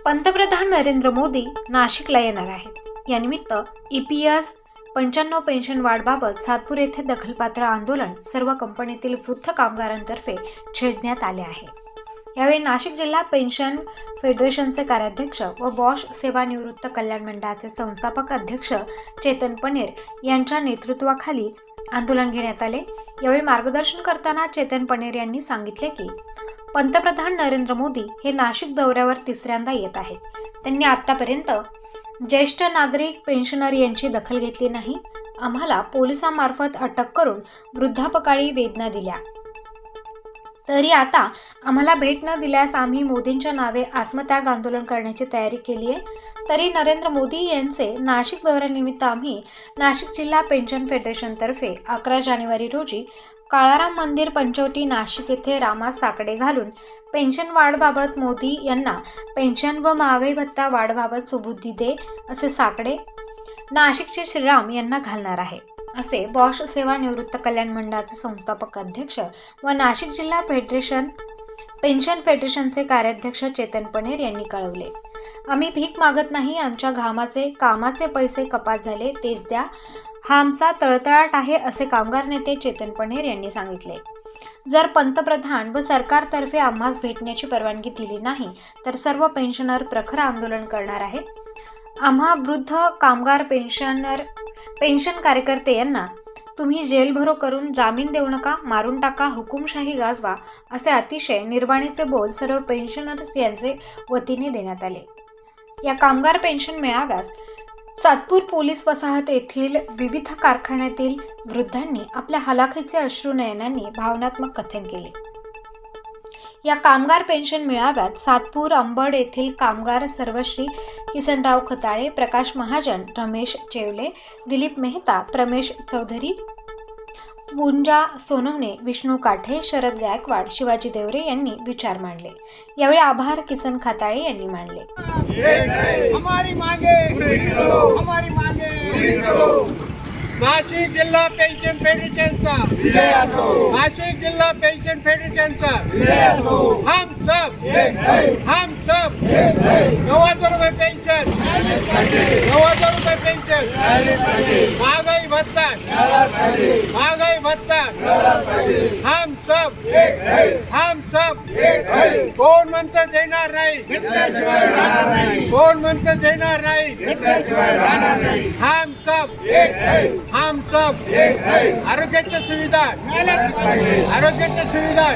पंतप्रधान नरेंद्र मोदी नाशिकला येणार आहेत। या निमित्त EPS 95 पेन्शन वाढबाबत सातपूर येथे दखलपात्र आंदोलन सर्व कंपनीतील वृद्ध कामगारांतर्फे छेडण्यात आले आहे। यावेळी नाशिक जिल्हा पेन्शन फेडरेशनचे कार्याध्यक्ष व बॉश सेवानिवृत्त कल्याण मंडळाचे संस्थापक अध्यक्ष चेतन पनेर यांच्या नेतृत्वाखाली आंदोलन घेण्यात आले। यावेळी मार्गदर्शन करताना चेतन पनेर यांनी सांगितले की पंतप्रधान नरेंद्र मोदी हे नाशिक दौऱ्यावर तिसऱ्यांदा येत आहेत। त्यांनी आतापर्यंत ज्येष्ठ नागरिक पेन्शनर यांची दखल घेतली नाही। आम्हाला पोलिसांमार्फत अटक करून वृद्धापकाळी वेदना दिल्या, तरी आता आम्हाला भेट न दिल्यास आम्ही मोदींच्या नावे आत्मत्याग आंदोलन करण्याची तयारी केली आहे। तरी नरेंद्र मोदी यांचे नाशिक दौऱ्यानिमित्त आम्ही नाशिक जिल्हा पेन्शन फेडरेशनतर्फे 11 जानेवारी रोजी काळाराम मंदिर पंचवटी नाशिक येथे रामास साकडे घालून पेन्शन वाढबाबत मोदी यांना पेन्शन व महागाई भत्ता वाढबाबत सुबुद्धी दे असे साकडे नाशिकचे श्रीराम यांना घालणार आहे, असे बॉश सेवानिवृत्त कल्याण मंडळाचे संस्थापक अध्यक्ष व नाशिक जिल्हा पेन्शन फेडरेशनचे कार्याध्यक्ष चेतन पनेर यांनी कळवले। आम्ही भीक मागत नाही, आमच्या घामाचे कामाचे पैसे कपात झाले तेच द्या, हा आमचा तळतळाट आहे, असे कामगार नेते चेतन पनेर यांनी सांगितले। जर पंतप्रधान व सरकारतर्फे आम्हास भेटण्याची परवानगी दिली नाही तर सर्व पेन्शनर प्रखर आंदोलन करणार आहे। आम्हा वृद्ध कामगार पेन्शन कार्यकर्ते यांना तुम्ही जेलभरो करून जामीन देऊ नका, मारून टाका, हुकुमशाही गाजवा, असे अतिशय निर्वाणीचे बोल सर्व पेन्शनर्स यांचे वतीने देण्यात आले। या कामगार पेन्शन मेळाव्यास सातपूर पोलीस वसाहत येथील विविध कारखान्यातील वृद्धांनी आपल्या हलाखीचे अश्रू नयनांनी भावनात्मक कथन केले। या कामगार पेन्शन मेळाव्यात सातपूर अंबड येथील कामगार सर्वश्री किसनराव खताळे, प्रकाश महाजन, रमेश चेवले, दिलीप मेहता, प्रमेश चौधरी, पुंजा सोनवणे, विष्णू काठे, शरद गायकवाड, शिवाजी देवरे यांनी विचार मांडले। यावेळी आभार किसन खताळे यांनी मांडले। हमारी मांगे पूरी करो, हमारी मांगे पूरी करो। नाशिक जिल्हा पेन्शन फेडरेशनचा विजय असो, नाशिक जिल्हा पेन्शन फेडरेशनचा विजय असो। हम सब 9000 रुपये पेन्शन, 9000 रुपये पेन्शन, महागाई भत्ता, महागाई भत्ता, हम सब कोण म्हणतं देणार नाही, कोण म्हणतं देणार नाही, हम सब आरोग्याच्या सुविधा, आरोग्याच्या सुविधा,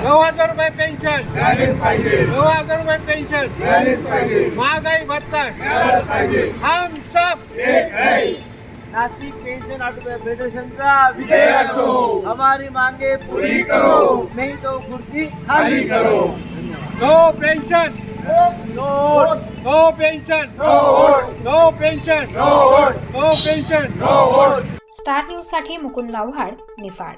9000 रुपये पेन्शन, 9000 रुपये पेन्शन, महागाई भत्ता, हम सब नासिक पेंशन फेडरेशन का विजय असो, हमारी मांगे पूरी करो, नहीं तो कुर्सी खाली करो। No pension, no pension, no pension, no pension. Star News साठी मुकुंद आव्हाड, निफाड।